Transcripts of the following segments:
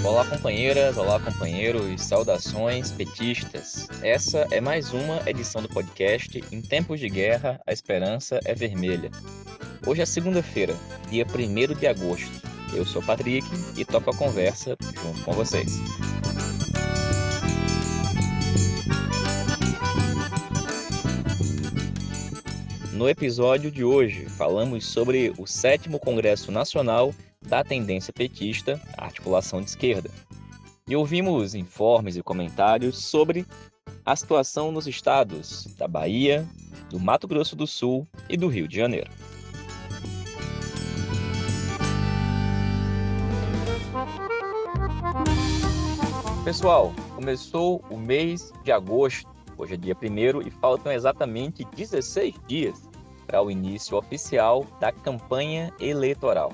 Olá, companheiras, olá, companheiros, saudações petistas. Essa é mais uma edição do podcast Em Tempos de Guerra, a Esperança é Vermelha. Hoje é segunda-feira, dia 1º de agosto. Eu sou Patrick e toco a conversa junto com vocês. No episódio de hoje, falamos sobre o 7º Congresso Nacional da Tendência Petista, a Articulação de Esquerda. E ouvimos informes e comentários sobre a situação nos estados da Bahia, do Mato Grosso do Sul e do Rio de Janeiro. Pessoal, começou o mês de agosto, hoje é dia 1º e faltam exatamente 16 dias para o início oficial da campanha eleitoral.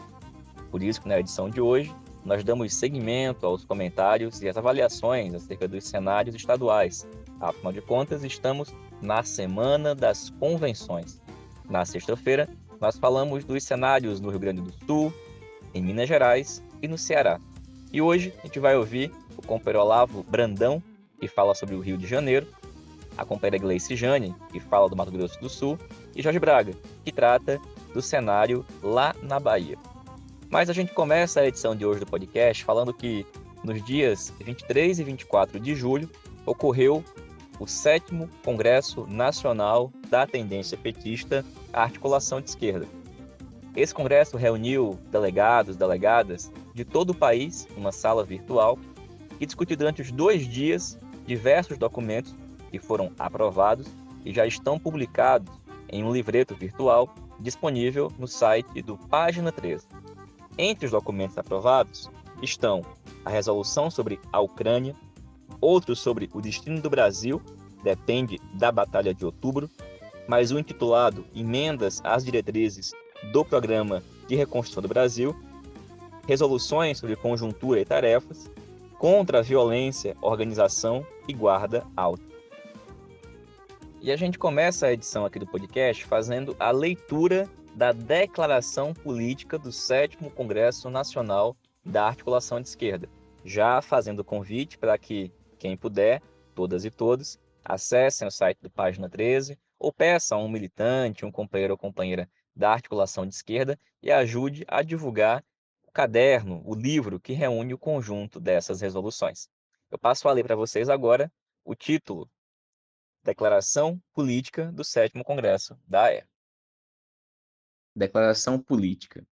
Por isso que na edição de hoje nós damos seguimento aos comentários e às avaliações acerca dos cenários estaduais. Afinal de contas, estamos na Semana das Convenções. Na sexta-feira, nós falamos dos cenários no Rio Grande do Sul, em Minas Gerais e no Ceará. E hoje a gente vai ouvir o companheiro Olavo Brandão, que fala sobre o Rio de Janeiro, a companheira Gleice Jane, que fala do Mato Grosso do Sul, e Jorge Braga, que trata do cenário lá na Bahia. Mas a gente começa a edição de hoje do podcast falando que nos dias 23 e 24 de julho ocorreu o 7º Congresso Nacional da Tendência Petista, a Articulação de Esquerda. Esse congresso reuniu delegados, delegadas de todo o país em uma sala virtual e discutiu durante os 2 dias diversos documentos que foram aprovados e já estão publicados em um livreto virtual disponível no site do Página 13. Entre os documentos aprovados estão a resolução sobre a Ucrânia, outro sobre o destino do Brasil, depende da Batalha de Outubro, mais um intitulado Emendas às Diretrizes do Programa de Reconstrução do Brasil, resoluções sobre conjuntura e tarefas, contra a violência, organização e guarda alta. E a gente começa a edição aqui do podcast fazendo a leitura da Declaração Política do 7º Congresso Nacional da Articulação de Esquerda, já fazendo o convite para que quem puder, todas e todos, acessem o site do Página 13 ou peçam a um militante, um companheiro ou companheira da Articulação de Esquerda e ajude a divulgar o caderno, o livro que reúne o conjunto dessas resoluções. Eu passo a ler para vocês agora o título: Declaração Política do 7º Congresso da AE. Declaração Política.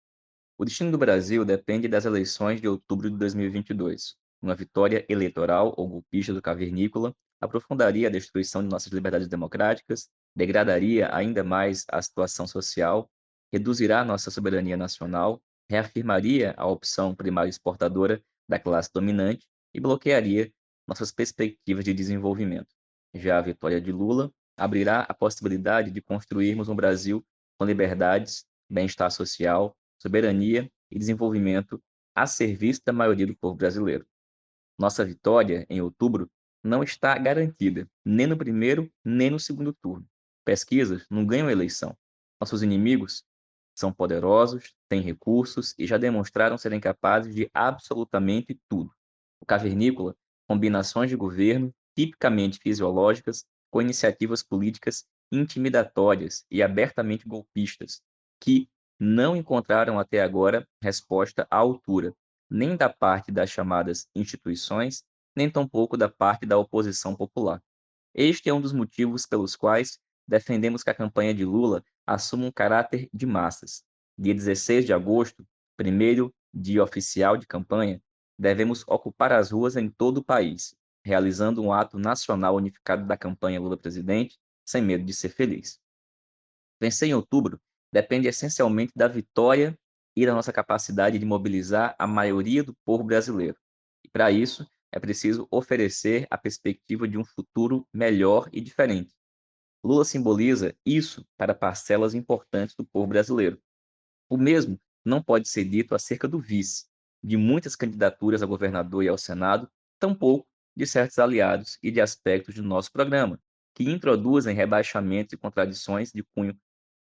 O destino do Brasil depende das eleições de outubro de 2022. Uma vitória eleitoral ou golpista do cavernícola aprofundaria a destruição de nossas liberdades democráticas, degradaria ainda mais a situação social, reduzirá nossa soberania nacional, reafirmaria a opção primária exportadora da classe dominante e bloquearia nossas perspectivas de desenvolvimento. Já a vitória de Lula abrirá a possibilidade de construirmos um Brasil com liberdades, bem-estar social, soberania e desenvolvimento a serviço da maioria do povo brasileiro. Nossa vitória, em outubro, não está garantida, nem no primeiro, nem no segundo turno. Pesquisas não ganham eleição. Nossos inimigos são poderosos, têm recursos e já demonstraram serem capazes de absolutamente tudo. O cavernícola, combinações de governo tipicamente fisiológicas com iniciativas políticas intimidatórias e abertamente golpistas, que não encontraram até agora resposta à altura, nem da parte das chamadas instituições, nem tampouco da parte da oposição popular. Este é um dos motivos pelos quais defendemos que a campanha de Lula assuma um caráter de massas. Dia 16 de agosto, primeiro dia oficial de campanha, devemos ocupar as ruas em todo o país, realizando um ato nacional unificado da campanha Lula presidente, sem medo de ser feliz. Vencer em outubro depende essencialmente da vitória e da nossa capacidade de mobilizar a maioria do povo brasileiro. E para isso, é preciso oferecer a perspectiva de um futuro melhor e diferente. Lula simboliza isso para parcelas importantes do povo brasileiro. O mesmo não pode ser dito acerca do vice, de muitas candidaturas a governador e ao Senado, tampouco de certos aliados e de aspectos do nosso programa, que introduzem rebaixamentos e contradições de cunho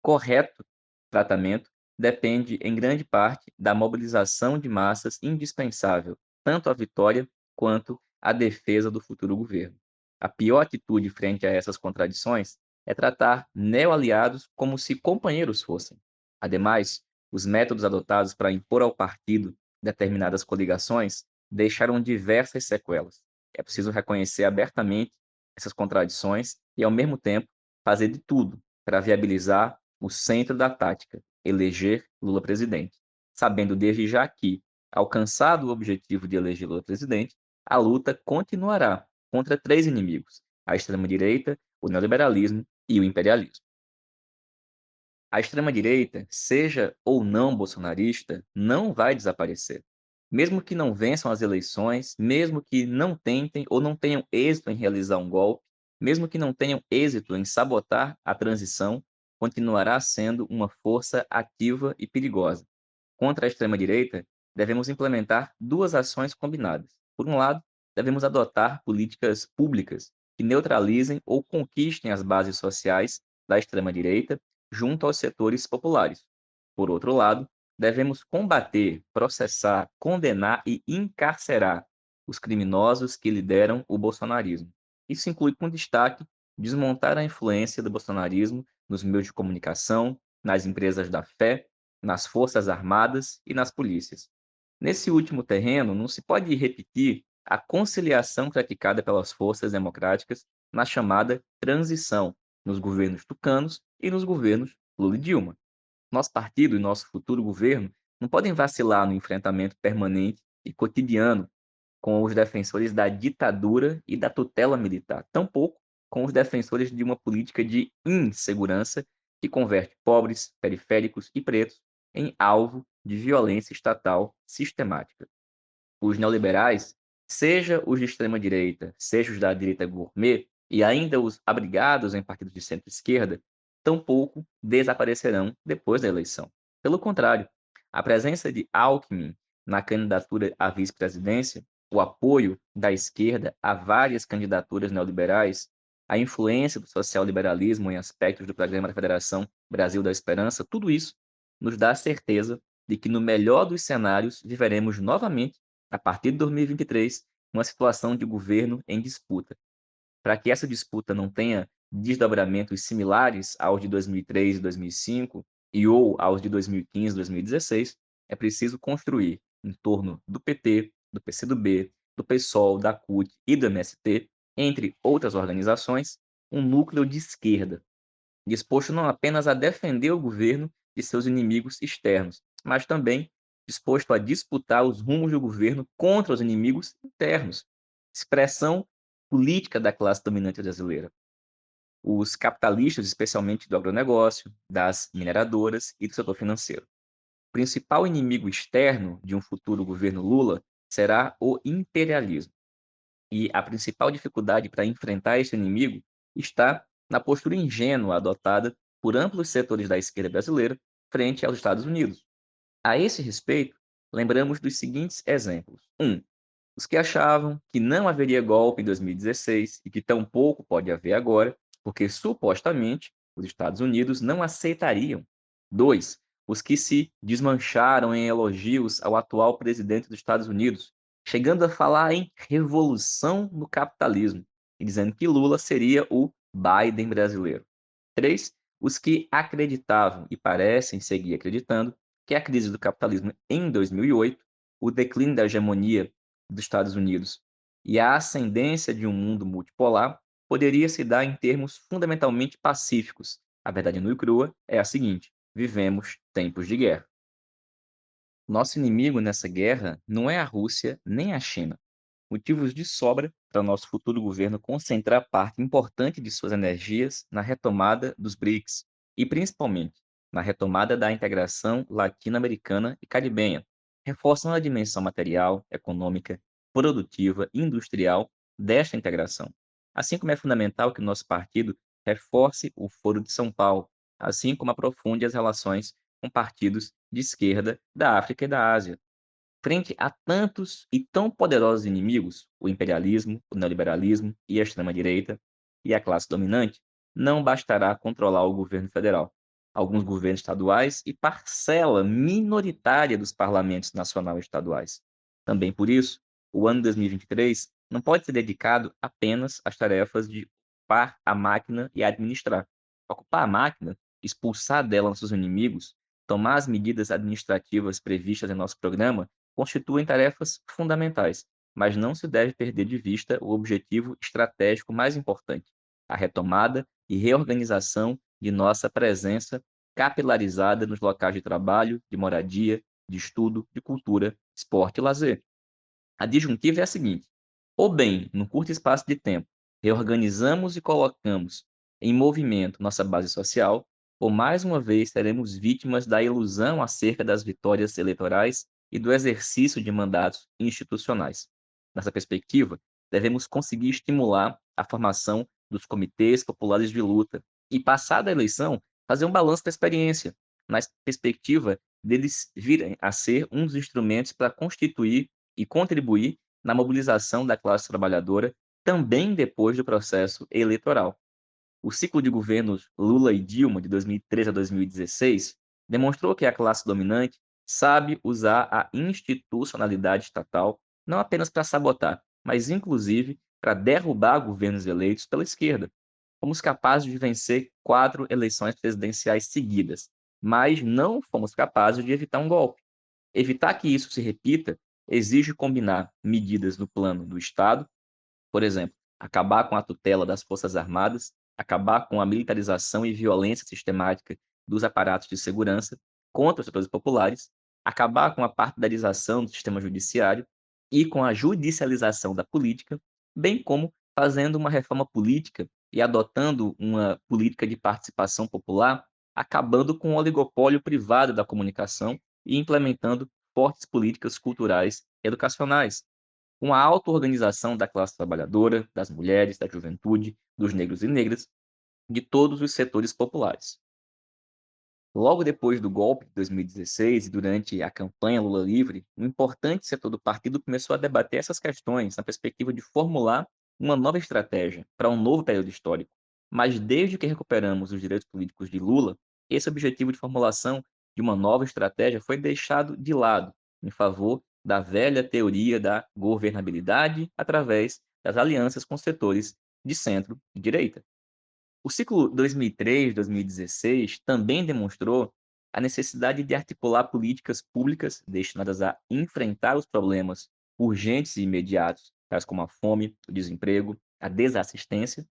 correto tratamento depende, em grande parte, da mobilização de massas indispensável tanto a vitória quanto a defesa do futuro governo. A pior atitude frente a essas contradições é tratar neo-aliados como se companheiros fossem. Ademais, os métodos adotados para impor ao partido determinadas coligações deixaram diversas sequelas. É preciso reconhecer abertamente essas contradições e, ao mesmo tempo, fazer de tudo para viabilizar o centro da tática, eleger Lula presidente, sabendo desde já que, alcançado o objetivo de eleger Lula presidente, a luta continuará contra três inimigos: a extrema-direita, o neoliberalismo e o imperialismo. A extrema-direita, seja ou não bolsonarista, não vai desaparecer. Mesmo que não vençam as eleições, mesmo que não tentem ou não tenham êxito em realizar um golpe, mesmo que não tenham êxito em sabotar a transição, continuará sendo uma força ativa e perigosa. Contra a extrema-direita, devemos implementar duas ações combinadas. Por um lado, devemos adotar políticas públicas que neutralizem ou conquistem as bases sociais da extrema-direita junto aos setores populares. Por outro lado, devemos combater, processar, condenar e encarcerar os criminosos que lideram o bolsonarismo. Isso inclui, com destaque, desmontar a influência do bolsonarismo nos meios de comunicação, nas empresas da fé, nas forças armadas e nas polícias. Nesse último terreno, não se pode repetir a conciliação praticada pelas forças democráticas na chamada transição, nos governos tucanos e nos governos Lula e Dilma. Nosso partido e nosso futuro governo não podem vacilar no enfrentamento permanente e cotidiano com os defensores da ditadura e da tutela militar, tampouco com os defensores de uma política de insegurança que converte pobres, periféricos e pretos em alvo de violência estatal sistemática. Os neoliberais, seja os de extrema direita, seja os da direita gourmet, e ainda os abrigados em partidos de centro-esquerda, tampouco desaparecerão depois da eleição. Pelo contrário, a presença de Alckmin na candidatura à vice-presidência, o apoio da esquerda a várias candidaturas neoliberais, a influência do social-liberalismo em aspectos do programa da Federação Brasil da Esperança, tudo isso nos dá a certeza de que, no melhor dos cenários, viveremos novamente a partir de 2023, uma situação de governo em disputa. Para que essa disputa não tenha desdobramentos similares aos de 2003 e 2005 e ou aos de 2015 e 2016, é preciso construir, em torno do PT, do PCdoB, do PSOL, da CUT e do MST, entre outras organizações, um núcleo de esquerda, disposto não apenas a defender o governo de seus inimigos externos, mas também disposto a disputar os rumos do governo contra os inimigos internos, expressão política da classe dominante brasileira. Os capitalistas, especialmente do agronegócio, das mineradoras e do setor financeiro. O principal inimigo externo de um futuro governo Lula será o imperialismo. E a principal dificuldade para enfrentar esse inimigo está na postura ingênua adotada por amplos setores da esquerda brasileira frente aos Estados Unidos. A esse respeito, lembramos dos seguintes exemplos. 1. Os que achavam que não haveria golpe em 2016 e que tampouco pode haver agora, porque supostamente os Estados Unidos não aceitariam. 2. Os que se desmancharam em elogios ao atual presidente dos Estados Unidos, chegando a falar em revolução no capitalismo e dizendo que Lula seria o Biden brasileiro. 3. Os que acreditavam e parecem seguir acreditando que a crise do capitalismo em 2008, o declínio da hegemonia dos Estados Unidos e a ascendência de um mundo multipolar poderia se dar em termos fundamentalmente pacíficos. A verdade nua e crua é a seguinte: vivemos tempos de guerra. Nosso inimigo nessa guerra não é a Rússia nem a China. Motivos de sobra para o nosso futuro governo concentrar parte importante de suas energias na retomada dos BRICS e, principalmente, na retomada da integração latino-americana e caribenha, reforçando a dimensão material, econômica, produtiva e industrial desta integração. Assim como é fundamental que o nosso partido reforce o Foro de São Paulo, assim como aprofunde as relações com partidos de esquerda da África e da Ásia. Frente a tantos e tão poderosos inimigos, o imperialismo, o neoliberalismo e a extrema-direita e a classe dominante, não bastará controlar o governo federal, alguns governos estaduais e parcela minoritária dos parlamentos nacional e estaduais. Também por isso, O ano 2023 não pode ser dedicado apenas às tarefas de ocupar a máquina e administrar. Ocupar a máquina, expulsar dela nossos inimigos, tomar as medidas administrativas previstas em nosso programa, constituem tarefas fundamentais, mas não se deve perder de vista o objetivo estratégico mais importante: a retomada e reorganização de nossa presença capilarizada nos locais de trabalho, de moradia, de estudo, de cultura, esporte e lazer. A disjuntiva é a seguinte: ou bem, num curto espaço de tempo, reorganizamos e colocamos em movimento nossa base social, ou mais uma vez seremos vítimas da ilusão acerca das vitórias eleitorais e do exercício de mandatos institucionais. Nessa perspectiva, devemos conseguir estimular a formação dos comitês populares de luta e, passada a eleição, fazer um balanço da experiência, na perspectiva deles virem a ser um dos instrumentos para constituir e contribuir na mobilização da classe trabalhadora também depois do processo eleitoral. O ciclo de governos Lula e Dilma, de 2013 a 2016, demonstrou que a classe dominante sabe usar a institucionalidade estatal não apenas para sabotar, mas inclusive para derrubar governos eleitos pela esquerda. Fomos capazes de vencer 4 eleições presidenciais seguidas, mas não fomos capazes de evitar um golpe. Evitar que isso se repita exige combinar medidas no plano do Estado, por exemplo, acabar com a tutela das Forças Armadas, acabar com a militarização e violência sistemática dos aparatos de segurança contra os setores populares, acabar com a partidarização do sistema judiciário e com a judicialização da política, bem como fazendo uma reforma política e adotando uma política de participação popular, acabando com o oligopólio privado da comunicação e implementando fortes políticas culturais e educacionais. Uma auto-organização da classe trabalhadora, das mulheres, da juventude, dos negros e negras, de todos os setores populares. Logo depois do golpe de 2016 e durante a campanha Lula livre, um importante setor do partido começou a debater essas questões na perspectiva de formular uma nova estratégia para um novo período histórico. Mas desde que recuperamos os direitos políticos de Lula, esse objetivo de formulação de uma nova estratégia foi deixado de lado em favor da velha teoria da governabilidade através das alianças com setores de centro e direita. O ciclo 2003-2016 também demonstrou a necessidade de articular políticas públicas destinadas a enfrentar os problemas urgentes e imediatos, tais como a fome, o desemprego, a desassistência,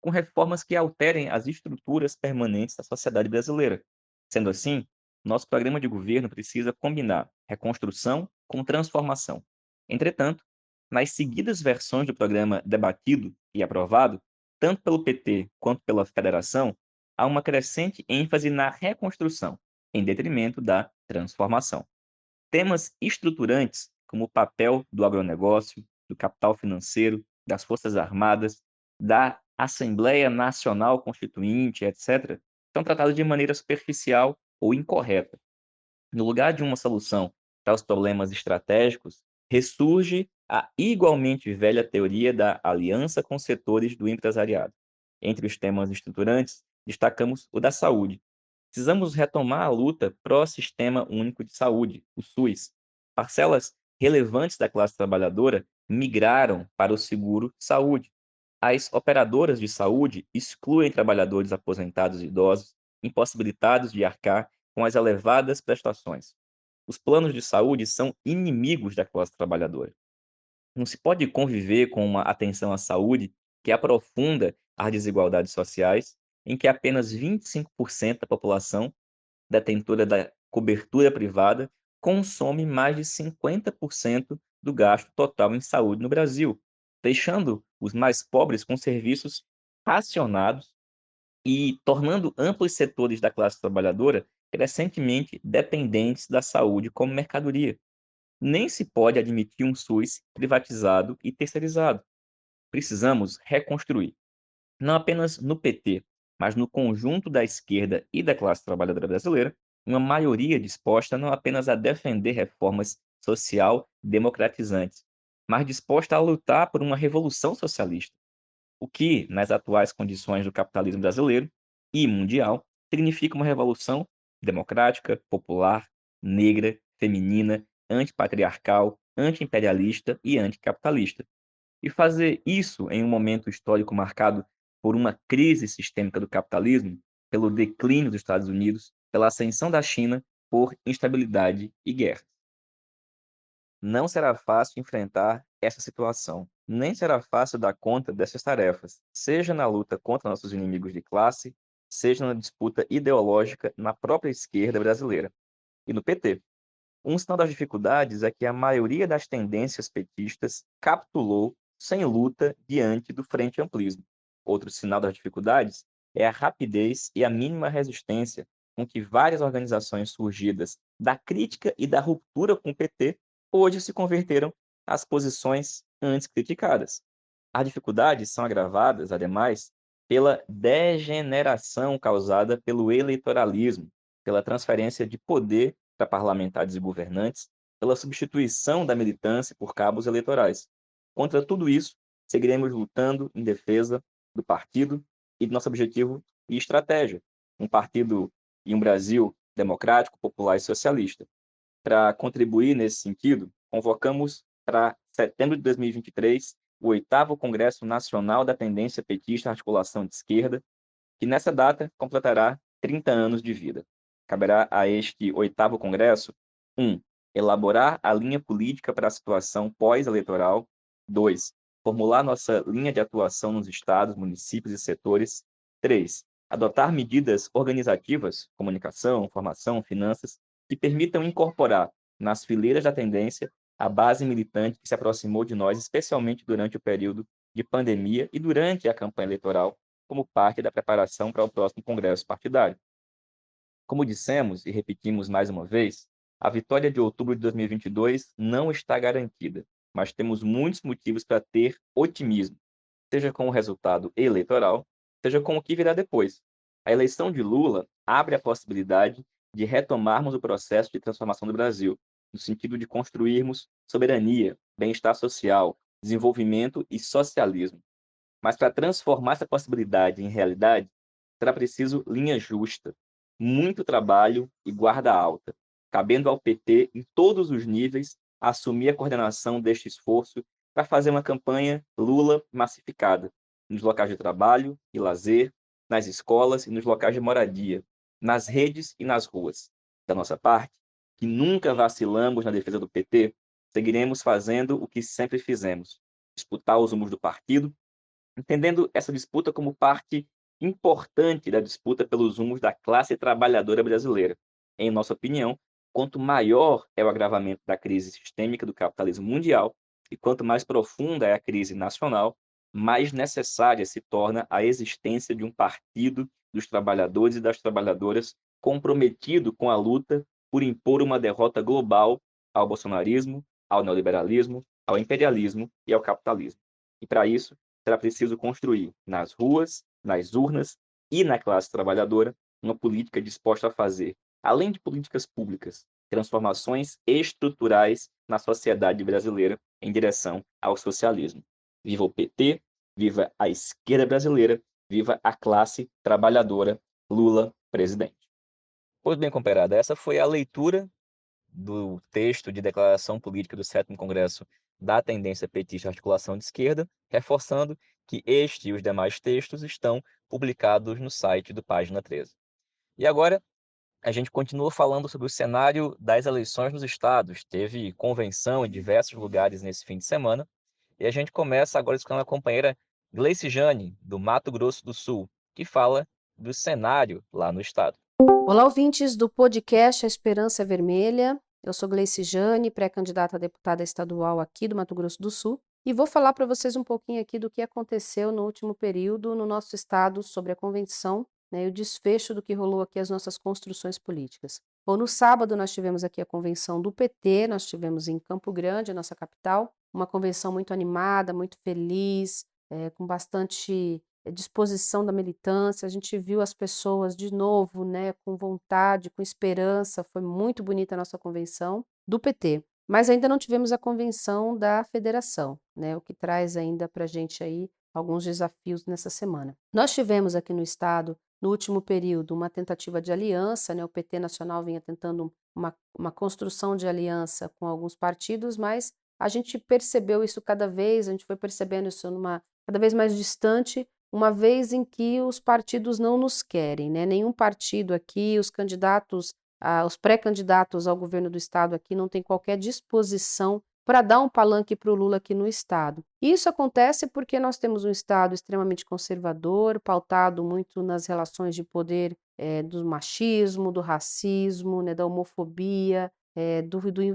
com reformas que alterem as estruturas permanentes da sociedade brasileira. Sendo assim, nosso programa de governo precisa combinar reconstrução com transformação. Entretanto, nas seguidas versões do programa debatido e aprovado, tanto pelo PT quanto pela federação, há uma crescente ênfase na reconstrução, em detrimento da transformação. Temas estruturantes, como o papel do agronegócio, do capital financeiro, das Forças Armadas, da Assembleia Nacional Constituinte, etc., são tratados de maneira superficial ou incorreta. No lugar de uma solução para os problemas estratégicos, ressurge a igualmente velha teoria da aliança com setores do empresariado. Entre os temas estruturantes, destacamos o da saúde. Precisamos retomar a luta pró-Sistema Único de Saúde, o SUS. Parcelas relevantes da classe trabalhadora migraram para o seguro saúde. As operadoras de saúde excluem trabalhadores aposentados e idosos, impossibilitados de arcar com as elevadas prestações. Os planos de saúde são inimigos da classe trabalhadora. Não se pode conviver com uma atenção à saúde que aprofunda as desigualdades sociais, em que apenas 25% da população detentora da cobertura privada consome mais de 50% do gasto total em saúde no Brasil, deixando os mais pobres com serviços racionados e tornando amplos setores da classe trabalhadora crescentemente dependentes da saúde como mercadoria. Nem se pode admitir um SUS privatizado e terceirizado. Precisamos reconstruir, não apenas no PT, mas no conjunto da esquerda e da classe trabalhadora brasileira, uma maioria disposta não apenas a defender reformas social democratizantes, mas disposta a lutar por uma revolução socialista, o que, nas atuais condições do capitalismo brasileiro e mundial, significa uma revolução democrática, popular, negra, feminina, antipatriarcal, anti-imperialista e anticapitalista. E fazer isso em um momento histórico marcado por uma crise sistêmica do capitalismo, pelo declínio dos Estados Unidos, pela ascensão da China, por instabilidade e guerra. Não será fácil enfrentar essa situação, nem será fácil dar conta dessas tarefas, seja na luta contra nossos inimigos de classe, seja na disputa ideológica na própria esquerda brasileira e no PT. Um sinal das dificuldades é que a maioria das tendências petistas capitulou sem luta diante do frente amplismo. Outro sinal das dificuldades é a rapidez e a mínima resistência com que várias organizações surgidas da crítica e da ruptura com o PT hoje se converteram às posições antes criticadas. As dificuldades são agravadas, ademais, pela degeneração causada pelo eleitoralismo, pela transferência de poder para parlamentares e governantes, pela substituição da militância por cabos eleitorais. Contra tudo isso, seguiremos lutando em defesa do partido e do nosso objetivo e estratégia, um partido e um Brasil democrático, popular e socialista. Para contribuir nesse sentido, convocamos para setembro de 2023 o 8º Congresso Nacional da Tendência Petista Articulação de Esquerda, que nessa data completará 30 anos de vida. Caberá a este 8º Congresso: 1. Elaborar a linha política para a situação pós-eleitoral. 2. Formular nossa linha de atuação nos estados, municípios e setores. 3. Adotar medidas organizativas, comunicação, formação, finanças, que permitam incorporar nas fileiras da tendência a base militante que se aproximou de nós, especialmente durante o período de pandemia e durante a campanha eleitoral, como parte da preparação para o próximo congresso partidário. Como dissemos e repetimos mais uma vez, a vitória de outubro de 2022 não está garantida, mas temos muitos motivos para ter otimismo, seja com o resultado eleitoral, seja com o que virá depois. A eleição de Lula abre a possibilidade de retomarmos o processo de transformação do Brasil, no sentido de construirmos soberania, bem-estar social, desenvolvimento e socialismo. Mas para transformar essa possibilidade em realidade, será preciso linha justa, muito trabalho e guarda alta, cabendo ao PT, em todos os níveis, assumir a coordenação deste esforço para fazer uma campanha Lula massificada, nos locais de trabalho e lazer, nas escolas e nos locais de moradia, nas redes e nas ruas. Da nossa parte, que nunca vacilamos na defesa do PT, seguiremos fazendo o que sempre fizemos: disputar os rumos do partido, entendendo essa disputa como parte importante da disputa pelos rumos da classe trabalhadora brasileira. Em nossa opinião, quanto maior é o agravamento da crise sistêmica do capitalismo mundial e quanto mais profunda é a crise nacional, mais necessária se torna a existência de um partido dos trabalhadores e das trabalhadoras comprometido com a luta por impor uma derrota global ao bolsonarismo, ao neoliberalismo, ao imperialismo e ao capitalismo. E para isso, será preciso construir nas ruas, nas urnas e na classe trabalhadora uma política disposta a fazer, além de políticas públicas, transformações estruturais na sociedade brasileira em direção ao socialismo. Viva o PT, viva a esquerda brasileira, viva a classe trabalhadora. Lula, presidente. Pois bem, comparada, essa foi a leitura do texto de declaração política do 7º Congresso da Tendência Petista Articulação de Esquerda, reforçando que este e os demais textos estão publicados no site do Página 13. E agora, a gente continua falando sobre o cenário das eleições nos estados. Teve convenção em diversos lugares nesse fim de semana, e a gente começa agora escutando a companheira Gleice Jane, do Mato Grosso do Sul, que fala do cenário lá no estado. Olá, ouvintes do podcast A Esperança é Vermelha. Eu sou Gleice Jane, pré-candidata a deputada estadual aqui do Mato Grosso do Sul, e vou falar para vocês um pouquinho aqui do que aconteceu no último período no nosso estado sobre a convenção, né, e o desfecho do que rolou aqui as nossas construções políticas. Bom, no sábado nós tivemos aqui a convenção do PT, nós tivemos em Campo Grande, a nossa capital, uma convenção muito animada, muito feliz, com bastante disposição da militância, a gente viu as pessoas de novo, né, com vontade, com esperança, foi muito bonita a nossa convenção do PT. Mas ainda não tivemos a convenção da federação, né, o que traz ainda para a gente aí alguns desafios nessa semana. Nós tivemos aqui no estado, no último período, uma tentativa de aliança, né, o PT Nacional vinha tentando uma construção de aliança com alguns partidos, mas a gente percebeu isso a gente foi percebendo isso cada vez mais distante, uma vez em que os partidos não nos querem, né? Nenhum partido aqui, os pré-candidatos ao governo do estado aqui não tem qualquer disposição para dar um palanque para o Lula aqui no estado. Isso acontece porque nós temos um estado extremamente conservador, pautado muito nas relações de poder do machismo, do racismo, né, da homofobia,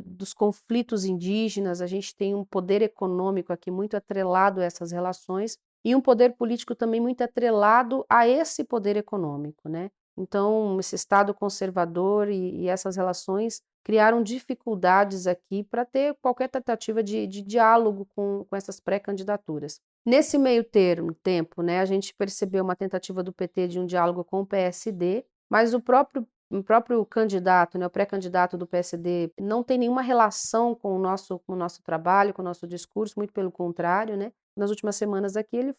dos conflitos indígenas. A gente tem um poder econômico aqui muito atrelado a essas relações e um poder político também muito atrelado a esse poder econômico, né? Então, esse Estado conservador e essas relações criaram dificuldades aqui para ter qualquer tentativa de diálogo com essas pré-candidaturas. Nesse meio tempo, né, a gente percebeu uma tentativa do PT de um diálogo com o PSD, mas o próprio candidato, né, o pré-candidato do PSD, não tem nenhuma relação com o nosso trabalho, com o nosso discurso, muito pelo contrário, né? Nas últimas semanas aqui ele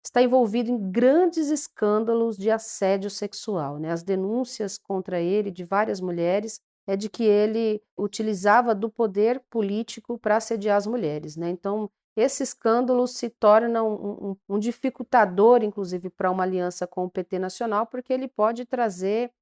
está envolvido em grandes escândalos de assédio sexual, né? As denúncias contra ele de várias mulheres é de que ele utilizava do poder político para assediar as mulheres, né? Então, esse escândalo se torna um dificultador, inclusive, para uma aliança com o PT nacional, porque ele pode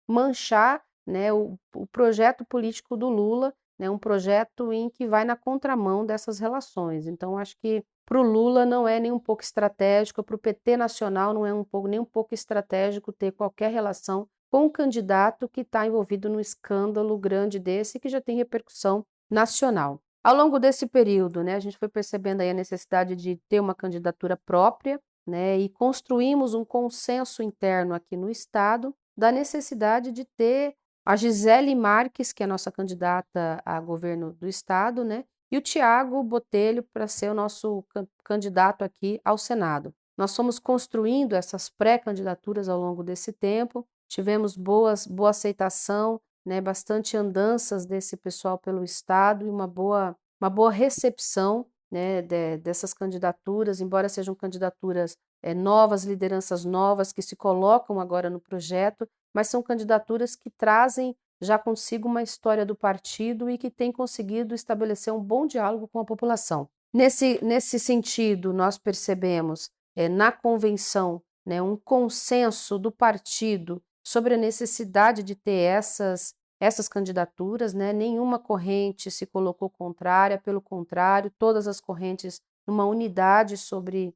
manchar, né, o projeto político do Lula, né, um projeto em que vai na contramão dessas relações. Então, acho que para o Lula não é nem um pouco estratégico, para o PT nacional não é nem um pouco estratégico ter qualquer relação com um candidato que está envolvido num escândalo grande desse que já tem repercussão nacional. Ao longo desse período, né, a gente foi percebendo aí a necessidade de ter uma candidatura própria, né, e construímos um consenso interno aqui no Estado da necessidade de ter a Gisele Marques, que é a nossa candidata a governo do Estado, né, e o Tiago Botelho para ser o nosso candidato aqui ao Senado. Nós fomos construindo essas pré-candidaturas ao longo desse tempo, tivemos boa aceitação, né, bastante andanças desse pessoal pelo Estado e uma boa recepção, né, dessas candidaturas, embora sejam candidaturas novas, lideranças novas que se colocam agora no projeto, mas são candidaturas que trazem já consigo uma história do partido e que tem conseguido estabelecer um bom diálogo com a população. Nesse sentido, nós percebemos na convenção, né, um consenso do partido sobre a necessidade de ter essas candidaturas, né? Nenhuma corrente se colocou contrária, pelo contrário, todas as correntes numa unidade sobre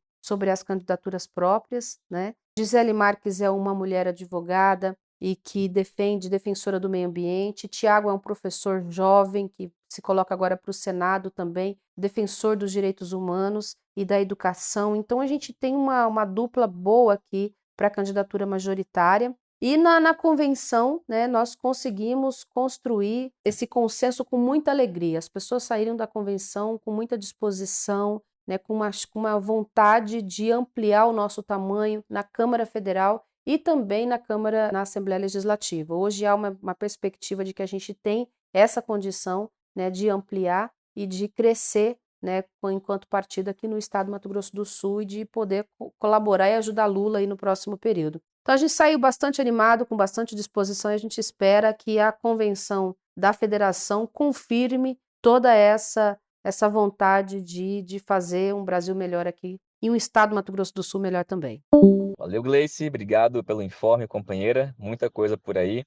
as candidaturas próprias, né? Gisele Marques é uma mulher advogada e que defensora do meio ambiente. Tiago é um professor jovem que se coloca agora para o Senado também, defensor dos direitos humanos e da educação. Então, a gente tem uma dupla boa aqui para a candidatura majoritária. E na convenção, né, nós conseguimos construir esse consenso com muita alegria. As pessoas saíram da convenção com muita disposição, né, com uma vontade de ampliar o nosso tamanho na Câmara Federal e também na Assembleia Legislativa. Hoje há uma perspectiva de que a gente tem essa condição, né, de ampliar e de crescer, né, enquanto partido aqui no estado do Mato Grosso do Sul e de poder colaborar e ajudar Lula aí no próximo período. Então, a gente saiu bastante animado, com bastante disposição, e a gente espera que a convenção da federação confirme toda essa vontade de fazer um Brasil melhor aqui e um estado do Mato Grosso do Sul melhor também. Valeu, Gleice. Obrigado pelo informe, companheira. Muita coisa por aí.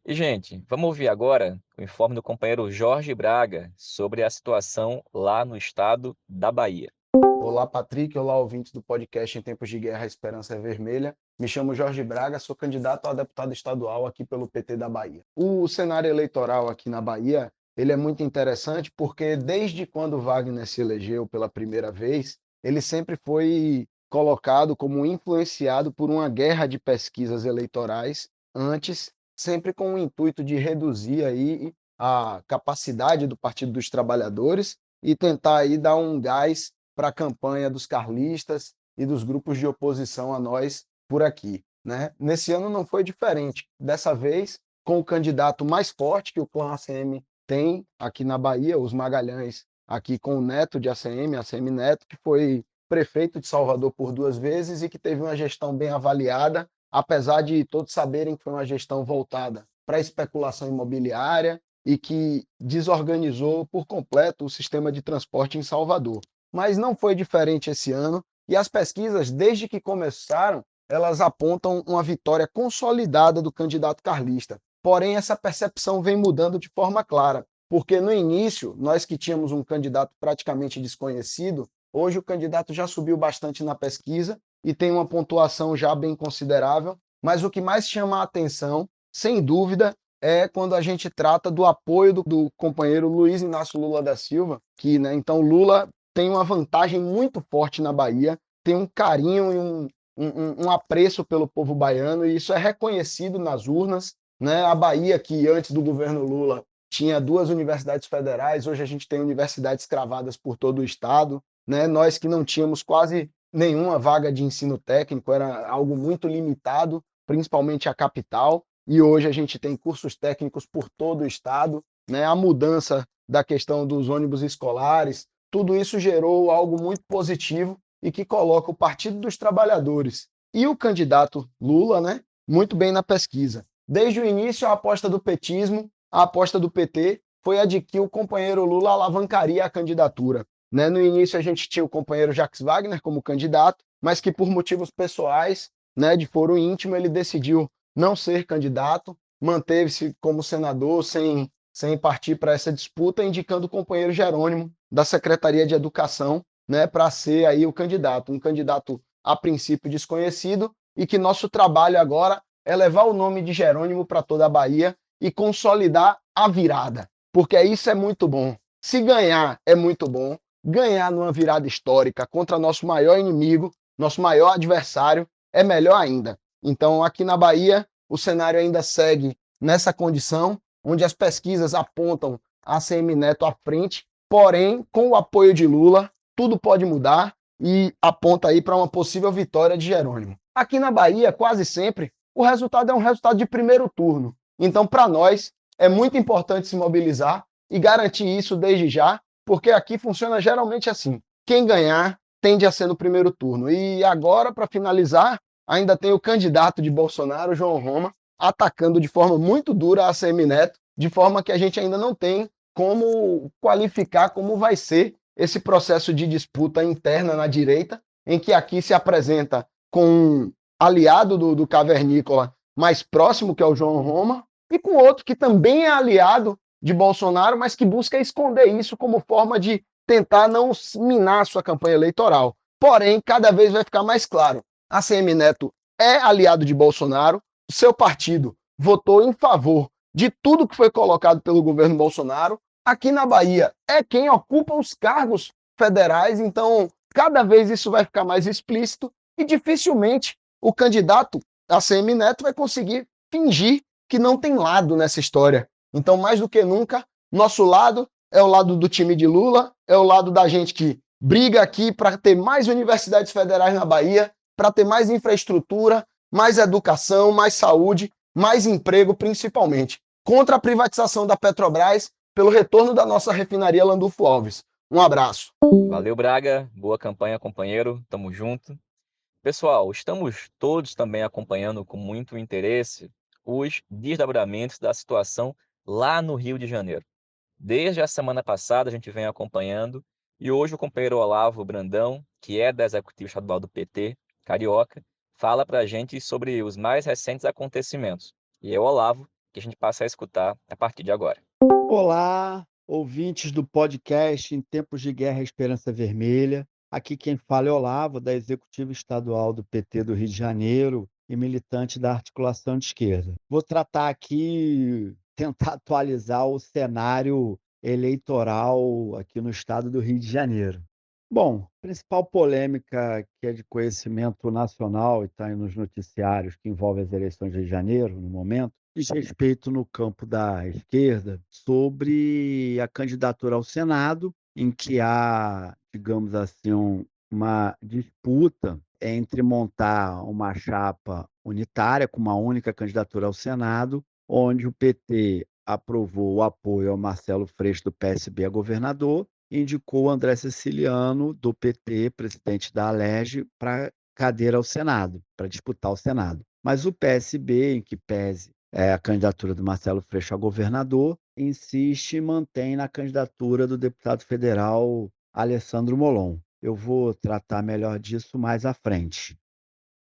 E, gente, vamos ouvir agora o informe do companheiro Jorge Braga sobre a situação lá no estado da Bahia. Olá, Patrick. Olá, ouvintes do podcast Em Tempos de Guerra, a Esperança é Vermelha. Me chamo Jorge Braga, sou candidato a deputado estadual aqui pelo PT da Bahia. O cenário eleitoral aqui na Bahia, ele é muito interessante porque desde quando Wagner se elegeu pela primeira vez, ele sempre foi colocado como influenciado por uma guerra de pesquisas eleitorais antes, sempre com o intuito de reduzir aí a capacidade do Partido dos Trabalhadores e tentar aí dar um gás para a campanha dos carlistas e dos grupos de oposição a nós por aqui, né? Nesse ano não foi diferente. Dessa vez, com o candidato mais forte que o clã ACM tem aqui na Bahia, os Magalhães, aqui com o neto de ACM Neto, que foi prefeito de Salvador por 2 vezes e que teve uma gestão bem avaliada, apesar de todos saberem que foi uma gestão voltada para a especulação imobiliária e que desorganizou por completo o sistema de transporte em Salvador. Mas não foi diferente esse ano, e as pesquisas, desde que começaram, elas apontam uma vitória consolidada do candidato carlista. Porém, essa percepção vem mudando de forma clara, porque no início, nós que tínhamos um candidato praticamente desconhecido, hoje o candidato já subiu bastante na pesquisa e tem uma pontuação já bem considerável, mas o que mais chama a atenção, sem dúvida, é quando a gente trata do apoio do companheiro Luiz Inácio Lula da Silva, que, né, então Lula tem uma vantagem muito forte na Bahia, tem um carinho e um apreço pelo povo baiano, e isso é reconhecido nas urnas, né? A Bahia, que antes do governo Lula tinha 2 universidades federais, hoje a gente tem universidades cravadas por todo o estado, né? Nós que não tínhamos quase nenhuma vaga de ensino técnico, era algo muito limitado, principalmente a capital, e hoje a gente tem cursos técnicos por todo o estado, né? A mudança da questão dos ônibus escolares, tudo isso gerou algo muito positivo e que coloca o Partido dos Trabalhadores e o candidato Lula, né, muito bem na pesquisa. Desde o início, a aposta do petismo, a aposta do PT foi a de que o companheiro Lula alavancaria a candidatura. Né? No início, a gente tinha o companheiro Jacques Wagner como candidato, mas que por motivos pessoais, né, de foro íntimo, ele decidiu não ser candidato, manteve-se como senador sem partir para essa disputa, indicando o companheiro Jerônimo, da Secretaria de Educação, né, para ser aí o candidato, um candidato a princípio desconhecido, e que nosso trabalho agora é levar o nome de Jerônimo para toda a Bahia e consolidar a virada, porque isso é muito bom. Se ganhar é muito bom, ganhar numa virada histórica contra nosso maior inimigo, nosso maior adversário, é melhor ainda. Então, aqui na Bahia, o cenário ainda segue nessa condição, onde as pesquisas apontam a ACM Neto à frente, porém, com o apoio de Lula, tudo pode mudar e aponta aí para uma possível vitória de Jerônimo. Aqui na Bahia, quase sempre, o resultado é um resultado de primeiro turno. Então, para nós, é muito importante se mobilizar e garantir isso desde já, porque aqui funciona geralmente assim. Quem ganhar tende a ser no primeiro turno. E agora, para finalizar, ainda tem o candidato de Bolsonaro, João Roma, atacando de forma muito dura a ACM Neto, de forma que a gente ainda não tem como qualificar como vai ser esse processo de disputa interna na direita, em que aqui se apresenta com um aliado do cavernícola mais próximo, que é o João Roma, e com outro que também é aliado de Bolsonaro, mas que busca esconder isso como forma de tentar não minar a sua campanha eleitoral. Porém, cada vez vai ficar mais claro, a ACM Neto é aliado de Bolsonaro, seu partido votou em favor de tudo que foi colocado pelo governo Bolsonaro. Aqui na Bahia é quem ocupa os cargos federais, então cada vez isso vai ficar mais explícito e dificilmente o candidato ACM Neto vai conseguir fingir que não tem lado nessa história. Então, mais do que nunca, nosso lado é o lado do time de Lula, é o lado da gente que briga aqui para ter mais universidades federais na Bahia, para ter mais infraestrutura, mais educação, mais saúde, mais emprego, principalmente. Contra a privatização da Petrobras, pelo retorno da nossa refinaria Landulfo Alves. Um abraço. Valeu, Braga. Boa campanha, companheiro. Tamo junto. Pessoal, estamos todos também acompanhando com muito interesse os desdobramentos da situação lá no Rio de Janeiro. Desde a semana passada a gente vem acompanhando e hoje o companheiro Olavo Brandão, que é da Executiva Estadual do PT, carioca, fala para a gente sobre os mais recentes acontecimentos. E é o Olavo que a gente passa a escutar a partir de agora. Olá, ouvintes do podcast Em Tempos de Guerra Esperança Vermelha. Aqui quem fala é Olavo, da Executiva Estadual do PT do Rio de Janeiro e militante da articulação de esquerda. Vou tratar aqui, tentar atualizar o cenário eleitoral aqui no estado do Rio de Janeiro. Bom, a principal polêmica que é de conhecimento nacional e está aí nos noticiários que envolve as eleições de janeiro, no momento, diz respeito no campo da esquerda sobre a candidatura ao Senado, em que há, digamos assim, uma disputa entre montar uma chapa unitária com uma única candidatura ao Senado, onde o PT aprovou o apoio ao Marcelo Freixo do PSB a governador e indicou o André Siciliano do PT, presidente da Alerj, para cadeira ao Senado, para disputar o Senado. Mas o PSB, em que pese a candidatura do Marcelo Freixo a governador, insiste e mantém na candidatura do deputado federal Alessandro Molon. Eu vou tratar melhor disso mais à frente.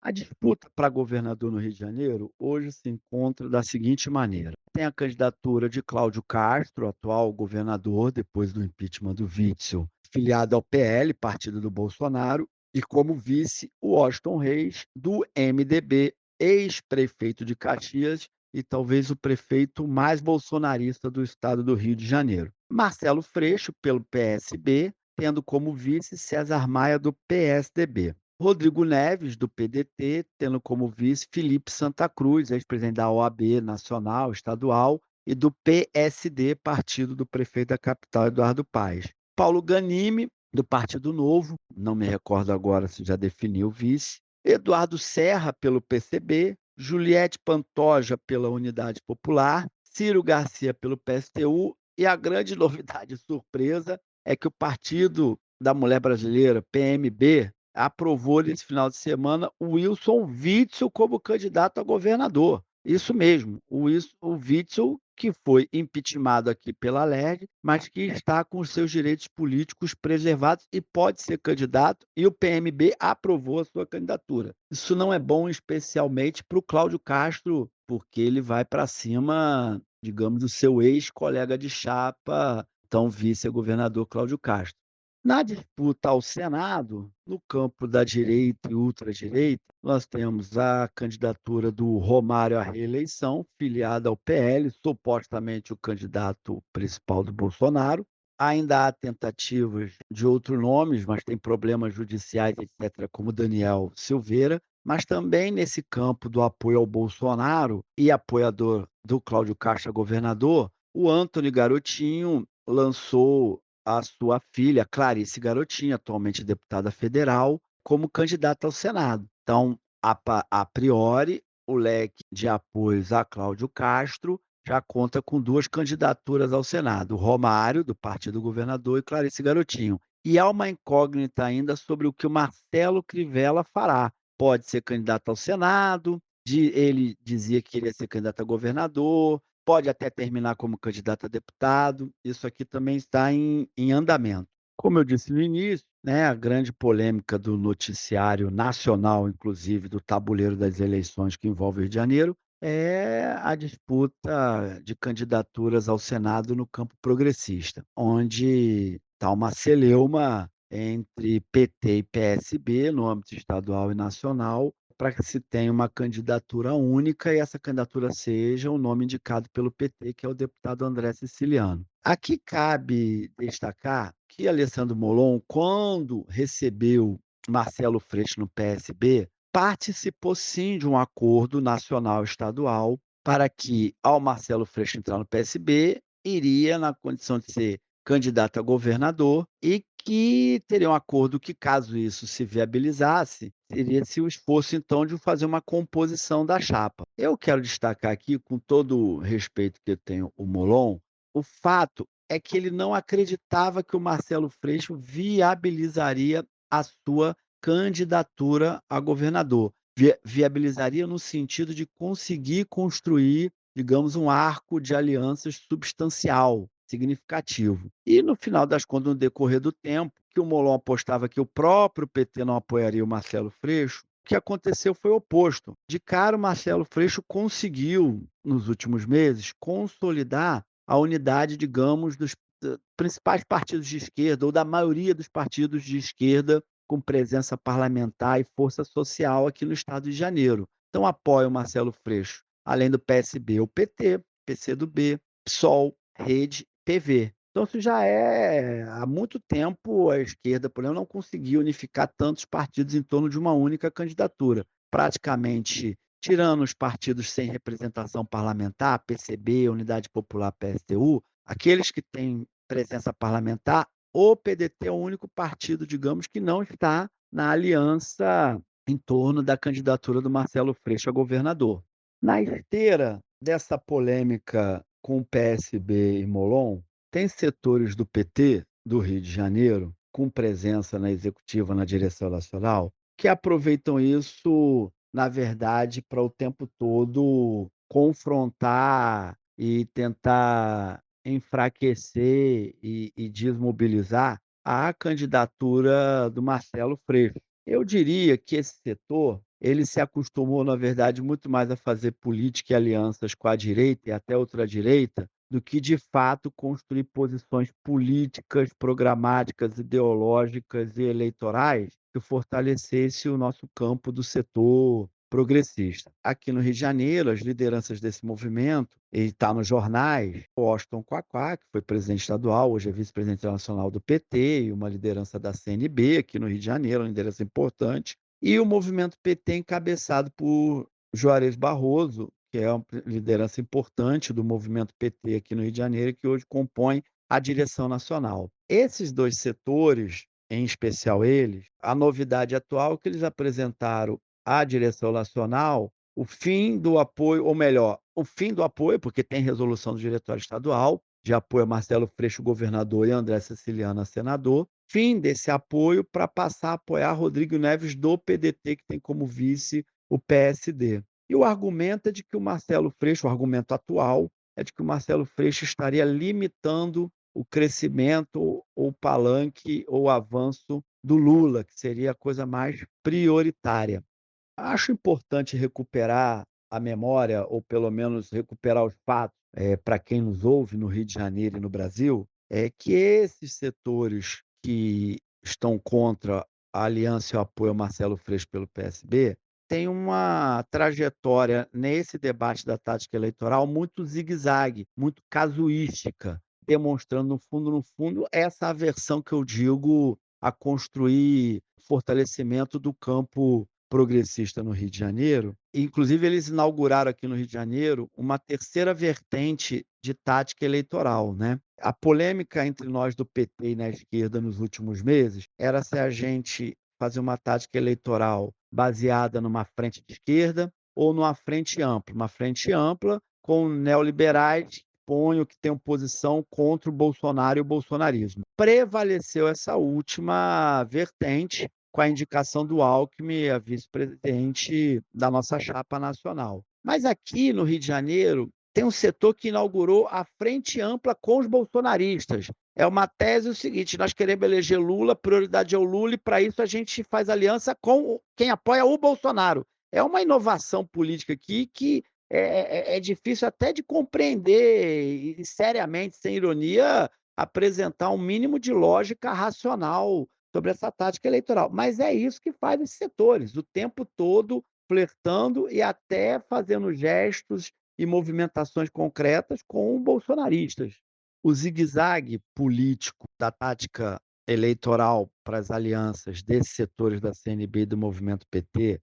A disputa para governador no Rio de Janeiro hoje se encontra da seguinte maneira: tem a candidatura de Cláudio Castro, atual governador, depois do impeachment do Witzel, filiado ao PL, partido do Bolsonaro, e como vice, o Washington Reis, do MDB, ex-prefeito de Caxias e talvez o prefeito mais bolsonarista do estado do Rio de Janeiro. Marcelo Freixo, pelo PSB, tendo como vice César Maia, do PSDB. Rodrigo Neves, do PDT, tendo como vice Felipe Santa Cruz, ex-presidente da OAB nacional, estadual, e do PSD, partido do prefeito da capital, Eduardo Paes. Paulo Ganime, do Partido Novo, não me recordo agora se já definiu o vice. Eduardo Serra, pelo PCB. Juliette Pantoja, pela Unidade Popular. Ciro Garcia, pelo PSTU. E a grande novidade surpresa é que o Partido da Mulher Brasileira, PMB, aprovou nesse final de semana o Wilson Witzel como candidato a governador. Isso mesmo, o Witzel, que foi impeachmentado aqui pela LERJ, mas que está com os seus direitos políticos preservados e pode ser candidato, e o PMB aprovou a sua candidatura. Isso não é bom especialmente para o Cláudio Castro, porque ele vai para cima, digamos, do seu ex-colega de chapa, então vice-governador Cláudio Castro. Na disputa ao Senado, no campo da direita e ultradireita, nós temos a candidatura do Romário à reeleição, filiado ao PL, supostamente o candidato principal do Bolsonaro. Ainda há tentativas de outros nomes, mas tem problemas judiciais, etc., como Daniel Silveira. Mas também nesse campo do apoio ao Bolsonaro e apoiador do Cláudio Castro a governador, o Antony Garotinho lançou a sua filha, Clarice Garotinho, atualmente deputada federal, como candidata ao Senado. Então, a priori, o leque de apoios a Cláudio Castro já conta com duas candidaturas ao Senado: o Romário, do Partido Governador, e Clarice Garotinho. E há uma incógnita ainda sobre o que o Marcelo Crivella fará. Pode ser candidato ao Senado, ele dizia que queria ser candidato a governador, pode até terminar como candidato a deputado, isso aqui também está em andamento. Como eu disse no início, né, a grande polêmica do noticiário nacional, inclusive do tabuleiro das eleições que envolve o Rio de Janeiro, é a disputa de candidaturas ao Senado no campo progressista, onde está uma celeuma entre PT e PSB no âmbito estadual e nacional, para que se tenha uma candidatura única e essa candidatura seja o nome indicado pelo PT, que é o deputado André Siciliano. Aqui cabe destacar que Alessandro Molon, quando recebeu Marcelo Freixo no PSB, participou sim de um acordo nacional estadual para que, ao Marcelo Freixo entrar no PSB, iria na condição de ser candidato a governador e que teria um acordo que, caso isso se viabilizasse, teria-se o esforço, então, de fazer uma composição da chapa. Eu quero destacar aqui, com todo o respeito que eu tenho ao Molon, o fato é que ele não acreditava que o Marcelo Freixo viabilizaria a sua candidatura a governador. Viabilizaria no sentido de conseguir construir, digamos, um arco de alianças substancial, significativo. E no final das contas, no decorrer do tempo, que o Molon apostava que o próprio PT não apoiaria o Marcelo Freixo, o que aconteceu foi o oposto. De cara, o Marcelo Freixo conseguiu, nos últimos meses, consolidar a unidade, digamos, dos principais partidos de esquerda, ou da maioria dos partidos de esquerda com presença parlamentar e força social aqui no estado de Janeiro. Então apoia o Marcelo Freixo, além do PSB, o PT, PCdoB, PSOL, Rede, PV. Então isso já há muito tempo a esquerda, por exemplo, não conseguiu unificar tantos partidos em torno de uma única candidatura. Praticamente, tirando os partidos sem representação parlamentar, PCB, Unidade Popular, PSTU, aqueles que têm presença parlamentar, o PDT é o único partido, digamos, que não está na aliança em torno da candidatura do Marcelo Freixo a governador. Na esteira dessa polêmica com o PSB e Molon, tem setores do PT do Rio de Janeiro, com presença na executiva, na direção nacional, que aproveitam isso, na verdade, para o tempo todo confrontar e tentar enfraquecer e desmobilizar a candidatura do Marcelo Freixo. Eu diria que esse setor, ele se acostumou, na verdade, muito mais a fazer política e alianças com a direita e até ultradireita, do que de fato construir posições políticas, programáticas, ideológicas e eleitorais que fortalecesse o nosso campo do setor progressista. Aqui no Rio de Janeiro, as lideranças desse movimento, e está nos jornais, Washington Quaquá, que foi presidente estadual, hoje é vice-presidente nacional do PT, e uma liderança da CNB aqui no Rio de Janeiro, uma liderança importante, e o movimento PT encabeçado por Juarez Barroso, que é uma liderança importante do movimento PT aqui no Rio de Janeiro, e que hoje compõe a direção nacional. Esses 2 setores, em especial eles, a novidade atual é que eles apresentaram à direção nacional o fim do apoio, ou melhor, o fim do apoio, porque tem resolução do diretório estadual, de apoio a Marcelo Freixo, governador, e André Siciliano, senador. Fim desse apoio para passar a apoiar Rodrigo Neves, do PDT, que tem como vice o PSD. E o argumento é de que o Marcelo Freixo, o argumento atual, é de que o Marcelo Freixo estaria limitando o crescimento, ou o palanque, ou o avanço do Lula, que seria a coisa mais prioritária. Acho importante recuperar a memória, ou pelo menos recuperar os fatos, para quem nos ouve no Rio de Janeiro e no Brasil, é que esses setores que estão contra a aliança e o apoio ao Marcelo Freixo pelo PSB, têm uma trajetória nesse debate da tática eleitoral muito zigue-zague, muito casuística, demonstrando no fundo, essa aversão que eu digo a construir fortalecimento do campo progressista no Rio de Janeiro. Inclusive, eles inauguraram aqui no Rio de Janeiro uma terceira vertente de tática eleitoral, né. A polêmica entre nós do PT e na esquerda nos últimos meses era se a gente fazia uma tática eleitoral baseada numa frente de esquerda ou numa frente ampla. Uma frente ampla com neoliberais que tenham posição contra o Bolsonaro e o bolsonarismo. Prevaleceu essa última vertente, com a indicação do Alckmin a vice-presidente da nossa chapa nacional. Mas aqui no Rio de Janeiro, tem um setor que inaugurou a frente ampla com os bolsonaristas. É uma tese o seguinte: nós queremos eleger Lula, prioridade é o Lula, e para isso a gente faz aliança com quem apoia o Bolsonaro. É uma inovação política aqui que é difícil até de compreender e, seriamente, sem ironia, apresentar um mínimo de lógica racional sobre essa tática eleitoral. Mas é isso que faz os setores, o tempo todo flertando e até fazendo gestos e movimentações concretas com bolsonaristas. O zigue-zague político da tática eleitoral para as alianças desses setores da CNB e do movimento PT,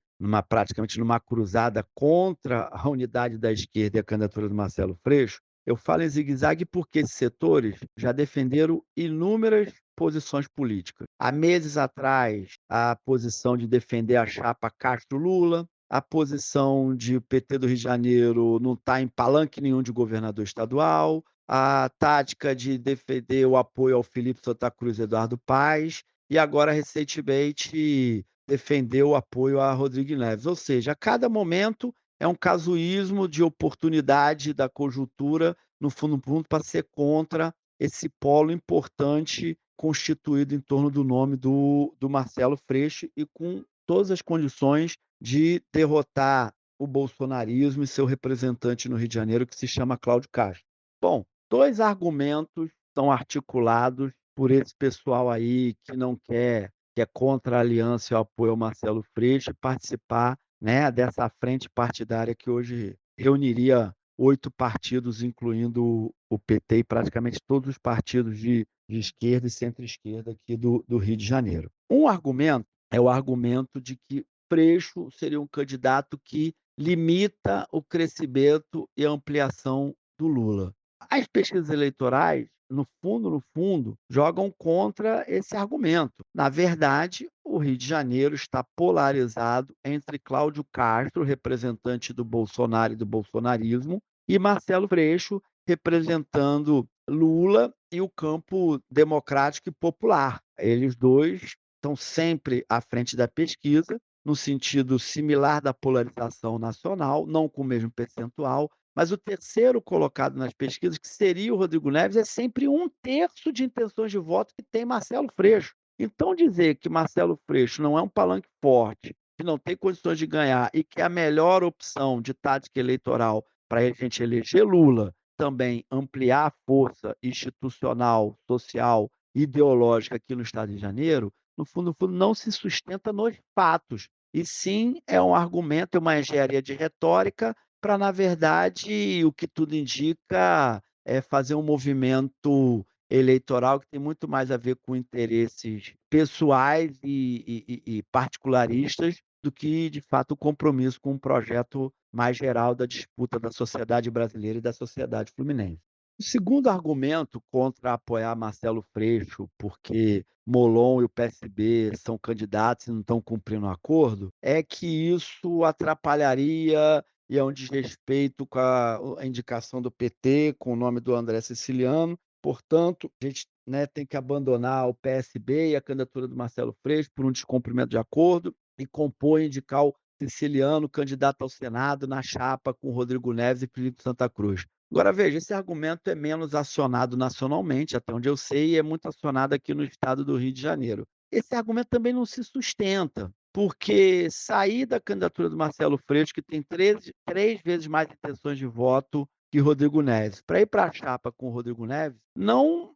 praticamente numa cruzada contra a unidade da esquerda e a candidatura do Marcelo Freixo, eu falo em zigue-zague porque esses setores já defenderam inúmeras posições políticas. Há meses atrás, a posição de defender a chapa Castro-Lula, a posição de o PT do Rio de Janeiro não estar em palanque nenhum de governador estadual, a tática de defender o apoio ao Felipe Santa Cruz e Eduardo Paes, e agora, recentemente, defender o apoio a Rodrigo Neves. Ou seja, a cada momento é um casuísmo de oportunidade da conjuntura, no fundo, para ser contra esse polo importante constituído em torno do nome do Marcelo Freixo, e com todas as condições de derrotar o bolsonarismo e seu representante no Rio de Janeiro, que se chama Cláudio Castro. Bom, 2 argumentos são articulados por esse pessoal aí que não quer, que é contra a aliança e o apoio ao Marcelo Freixo, participar, né, dessa frente partidária que hoje reuniria 8 partidos, incluindo o PT e praticamente todos os partidos de esquerda e centro-esquerda aqui do Rio de Janeiro. Um argumento é o argumento de que Freixo seria um candidato que limita o crescimento e a ampliação do Lula. As pesquisas eleitorais, no fundo, jogam contra esse argumento. Na verdade, o Rio de Janeiro está polarizado entre Cláudio Castro, representante do Bolsonaro e do bolsonarismo, e Marcelo Freixo, representando Lula e o campo democrático e popular. Eles dois estão sempre à frente da pesquisa, no sentido similar da polarização nacional, não com o mesmo percentual, mas o terceiro colocado nas pesquisas, que seria o Rodrigo Neves, é sempre 1/3 de intenções de voto que tem Marcelo Freixo. Então dizer que Marcelo Freixo não é um palanque forte, que não tem condições de ganhar e que é a melhor opção de tática eleitoral para a gente eleger Lula, também ampliar a força institucional, social, ideológica aqui no estado de Janeiro, no fundo, não se sustenta nos fatos, e sim é um argumento, é uma engenharia de retórica para, na verdade, o que tudo indica é fazer um movimento eleitoral que tem muito mais a ver com interesses pessoais e particularistas do que, de fato, o compromisso com um projeto mais geral da disputa da sociedade brasileira e da sociedade fluminense. O segundo argumento contra apoiar Marcelo Freixo, porque Molon e o PSB são candidatos e não estão cumprindo o acordo, é que isso atrapalharia e é um desrespeito com a indicação do PT, com o nome do André Siciliano. Portanto, a gente, né, tem que abandonar o PSB e a candidatura do Marcelo Freixo por um descumprimento de acordo e compor e indicar o Siciliano candidato ao Senado na chapa com Rodrigo Neves e Felipe Santa Cruz. Agora veja, esse argumento é menos acionado nacionalmente, até onde eu sei, e é muito acionado aqui no estado do Rio de Janeiro. Esse argumento também não se sustenta, porque sair da candidatura do Marcelo Freixo, que tem três vezes mais intenções de voto que Rodrigo Neves, para ir para a chapa com o Rodrigo Neves, não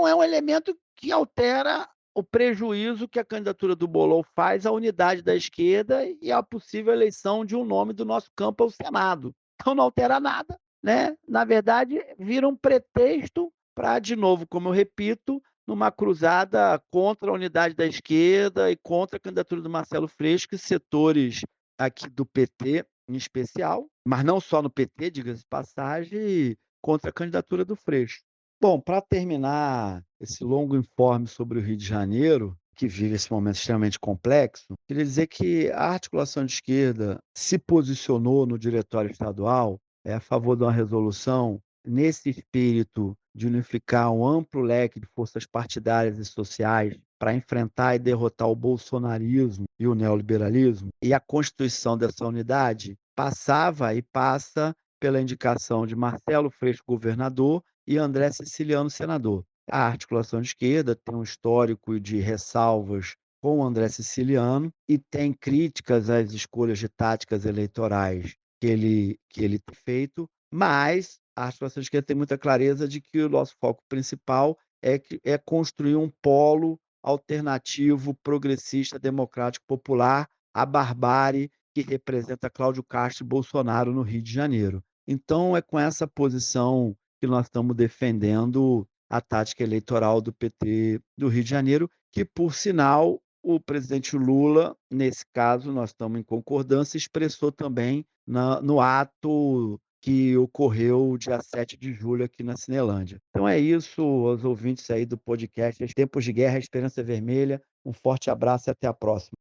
é um elemento que altera o prejuízo que a candidatura do Bolsonaro faz à unidade da esquerda e à possível eleição de um nome do nosso campo ao Senado. Então não altera nada, né? Na verdade, vira um pretexto para, de novo, como eu repito, numa cruzada contra a unidade da esquerda e contra a candidatura do Marcelo Freixo, que setores aqui do PT, em especial, mas não só no PT, diga-se de passagem, contra a candidatura do Freixo. Bom, para terminar esse longo informe sobre o Rio de Janeiro, que vive esse momento extremamente complexo, queria dizer que a articulação de esquerda se posicionou no diretório estadual a favor de uma resolução nesse espírito de unificar um amplo leque de forças partidárias e sociais para enfrentar e derrotar o bolsonarismo e o neoliberalismo. E a constituição dessa unidade passava e passa pela indicação de Marcelo Freixo, governador, e André Siciliano, senador. A articulação de esquerda tem um histórico de ressalvas com o André Siciliano e tem críticas às escolhas de táticas eleitorais que ele tem feito, mas a articulação de esquerda tem muita clareza de que o nosso foco principal é construir um polo alternativo, progressista, democrático, popular, à barbárie que representa Cláudio Castro e Bolsonaro no Rio de Janeiro. Então é com essa posição que nós estamos defendendo a tática eleitoral do PT do Rio de Janeiro, que, por sinal, o presidente Lula, nesse caso, nós estamos em concordância, expressou também no ato que ocorreu dia 7 de julho aqui na Cinelândia. Então é isso, aos ouvintes aí do podcast Tempos de Guerra, Esperança Vermelha. Um forte abraço e até a próxima.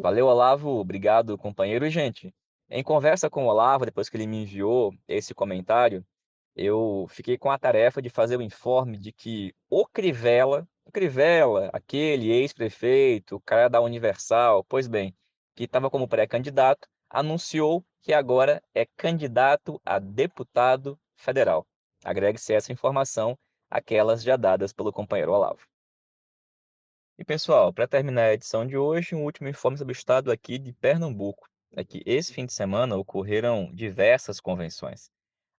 Valeu, Olavo. Obrigado, companheiro. E, gente, em conversa com o Olavo, depois que ele me enviou esse comentário, eu fiquei com a tarefa de fazer o informe de que o Crivella, aquele ex-prefeito, o cara da Universal, pois bem, que estava como pré-candidato, anunciou que agora é candidato a deputado federal. Agregue-se essa informação àquelas já dadas pelo companheiro Olavo. E pessoal, para terminar a edição de hoje, um último informe sobre o estado aqui de Pernambuco. É que esse fim de semana ocorreram diversas convenções.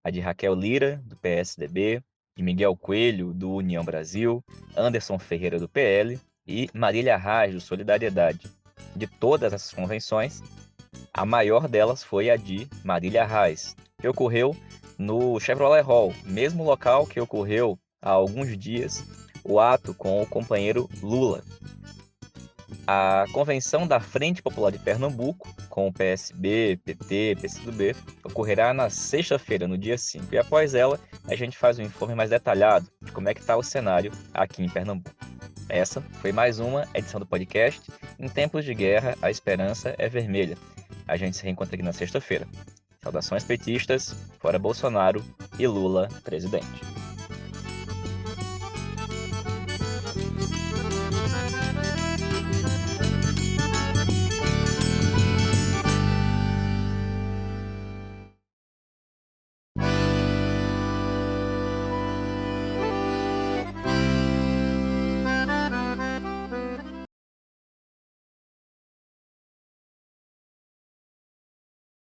A de Raquel Lira, do PSDB, de Miguel Coelho, do União Brasil, Anderson Ferreira, do PL e Marília Reis, do Solidariedade. De todas essas convenções, a maior delas foi a de Marília Reis, que ocorreu no Chevrolet Hall, mesmo local que ocorreu há alguns dias o ato com o companheiro Lula. A convenção da Frente Popular de Pernambuco, com o PSB, PT, PCdoB, ocorrerá na sexta-feira, no dia 5. E após ela, a gente faz um informe mais detalhado de como é que está o cenário aqui em Pernambuco. Essa foi mais uma edição do podcast Em Tempos de Guerra, a Esperança é Vermelha. A gente se reencontra aqui na sexta-feira. Saudações petistas, fora Bolsonaro e Lula presidente.